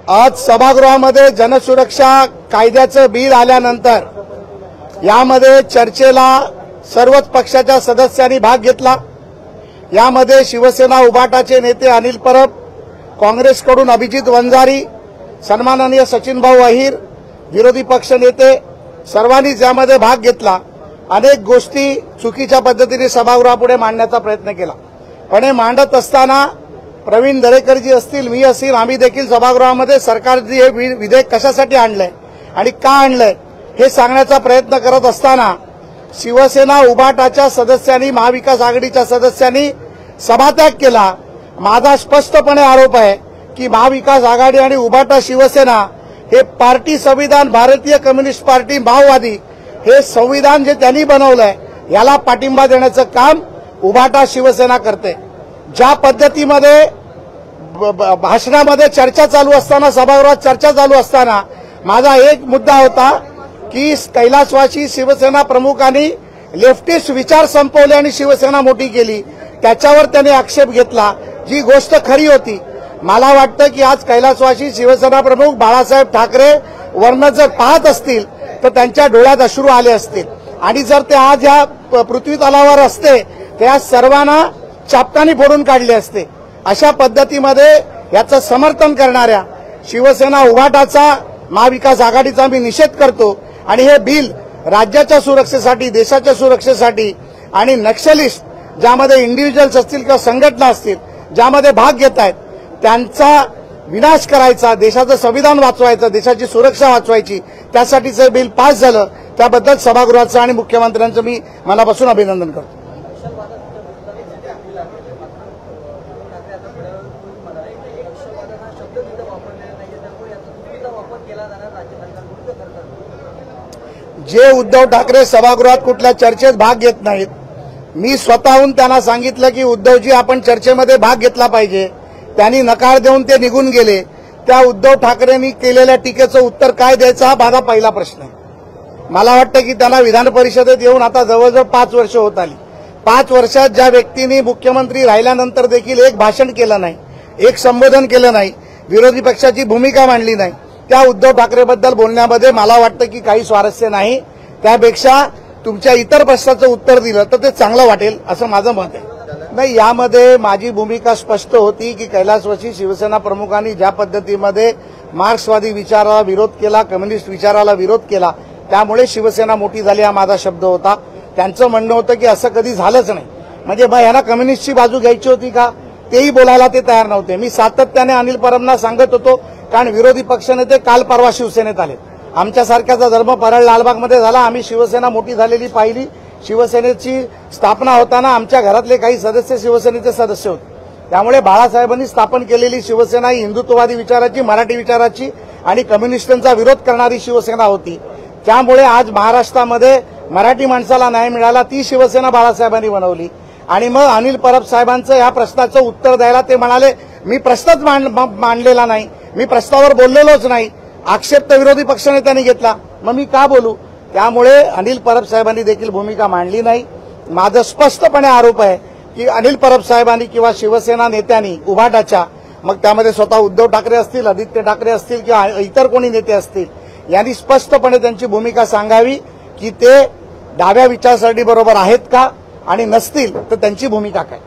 आज सभागृहामध्ये जनसुरक्षा कायद्याचं बिल आल्यानंतर यामध्ये चर्चेला सर्वच पक्षाच्या सदस्यांनी भाग घेतला। यामध्ये शिवसेना उभाटाचे नेते अनिल परब, काँग्रेसकडून अभिजित वंजारी, सन्माननीय सचिनभाऊ अहिर, विरोधी पक्ष नेते सर्वांनीच यामध्ये भाग घेतला। अनेक गोष्टी चुकीच्या पद्धतीने सभागृहापुढे मांडण्याचा प्रयत्न केला, पण हे मांडत असताना प्रवीण दरेकरजी असतील, मी असेल, आम्ही देखील सभागृहामध्ये सरकारने हे विधेयक कशासाठी आणलंय आणि का आणलंय हे सांगण्याचा प्रयत्न करत असताना शिवसेना उभाटाच्या सदस्यांनी, महाविकास आघाडीच्या सदस्यांनी सभात्याग केला। माझा स्पष्टपणे आरोप आहे की महाविकास आघाडी आणि उभाटा शिवसेना हे पार्टी संविधान, भारतीय कम्युनिस्ट पार्टी, माओवादी हे संविधान जे त्यांनी बनवलंय याला पाठिंबा देण्याचं काम उभाटा शिवसेना करते। ज्या पद्धतीमध्ये भाषणामध्ये चर्चा चालू असताना, सभागृहात चर्चा चालू असताना माझा एक मुद्दा होता की कैलासवासी शिवसेना प्रमुखांनी लेफ्टिस्ट विचार संपवले आणि शिवसेना मोठी केली, त्याच्यावर त्यांनी आक्षेप घेतला, जी गोष्ट खरी होती। मला वाटतं की आज कैलासवासी शिवसेना प्रमुख बाळासाहेब ठाकरे वरनं जर पाहत असतील तर त्यांच्या डोळ्यात अश्रू आले असतील, आणि जर ते आज या पृथ्वी तलावर असते त्या सर्वांना चापकानी फोडून काढले असते। अशा पद्धतीमध्ये याचं समर्थन करणाऱ्या शिवसेना उभाटाचा, महाविकास आघाडीचा मी निषेध करतो। आणि हे बिल राज्याच्या सुरक्षेसाठी, देशाच्या सुरक्षेसाठी आणि नक्षलिस्ट ज्यामध्ये इंडिव्हिज्युअल्स असतील किंवा संघटना असतील ज्यामध्ये भाग घेत आहेत त्यांचा विनाश करायचा, देशाचं संविधान वाचवायचं, देशाची सुरक्षा वाचवायची, त्यासाठीचं हे बिल पास झालं। त्याबद्दल सभागृहाचं आणि मुख्यमंत्र्यांचं मी मनापासून अभिनंदन करतो। जे उद्धव ठाकरे सभागृहात कुठल्या चर्चेत भाग घेत नाहीत, मी स्वतःहून त्यांना सांगितलं की उद्धवजी आपण चर्चेमध्ये भाग घेतला पाहिजे, त्यांनी नकार देऊन ते निघून गेले। त्या उद्धव ठाकरेंनी केलेल्या टीकेचं उत्तर काय द्यायचं हा माझा पहिला प्रश्न आहे। मला वाटतं की त्यांना विधान परिषदेत येऊन आता जवळजवळ 5 वर्ष होत आली। 5 वर्षात ज्या व्यक्तींनी मुख्यमंत्री राहिल्यानंतर देखील एक भाषण केलं नाही, एक संबोधन केलं नाही, विरोधी पक्षाची भूमिका मांडली नाही, त्या उद्धव ठाकरेबद्दल बोलण्यामध्ये मला वाटतं की काही स्वारस्य नाही। त्यापेक्षा तुमच्या इतर प्रश्नाचं उत्तर दिलं तर ते चांगलं वाटेल असं माझं मत आहे। नाही, यामध्ये माझी भूमिका स्पष्ट होती की कैलासवासी शिवसेना प्रमुखांनी ज्या पद्धतीमध्ये मार्क्सवादी विचाराला विरोध केला, कम्युनिस्ट विचाराला विरोध केला, त्यामुळे शिवसेना मोठी झाली हा माझा शब्द होता। त्यांचं म्हणणं होतं की असं कधी झालंच नाही, म्हणजे मग यांना कम्युनिस्टची बाजू घ्यायची होती का, तेही बोलायला ते तयार नव्हते। मी सातत्याने अनिल परबना सांगत होतो, कारण विरोधी पक्षनेते काल परवा शिवसेनेत आले, आमच्यासारख्याचा धर्म परळ लालबागमध्ये झाला, आम्ही शिवसेना मोठी झालेली पाहिली। शिवसेनेची स्थापना होताना आमच्या घरातले काही सदस्य शिवसेनेचे सदस्य होते, त्यामुळे बाळासाहेबांनी स्थापन केलेली शिवसेना ही हिंदुत्ववादी विचाराची, मराठी विचाराची आणि कम्युनिस्टांचा विरोध करणारी शिवसेना होती। त्यामुळे आज महाराष्ट्रामध्ये मराठी माणसाला न्याय मिळाला, ती शिवसेना बाळासाहेबांनी बनवली। आणि मग अनिल परब साहेबांचं या प्रश्नाचं उत्तर द्यायला ते म्हणाले मी प्रश्नच मांडलेला नाही, मी प्रश्नावर बोललेलोच नाही, आक्षेप तर विरोधी पक्षनेत्यांनी घेतला, मग मी का बोलू। त्यामुळे अनिल परब साहेबांनी देखील भूमिका मांडली नाही। माझा स्पष्टपणे आरोप आहे की अनिल परब साहेबांनी किंवा शिवसेना नेत्यांनी उभाटाच्या, मग त्यामध्ये स्वतः उद्धव ठाकरे असतील, आदित्य ठाकरे असतील किंवा इतर कोणी नेते असतील, यांनी स्पष्टपणे त्यांची भूमिका सांगावी की ते डाव्या विचारसरणी बरोबर आहेत का, आणि नसतील तर त्यांची भूमिका काय।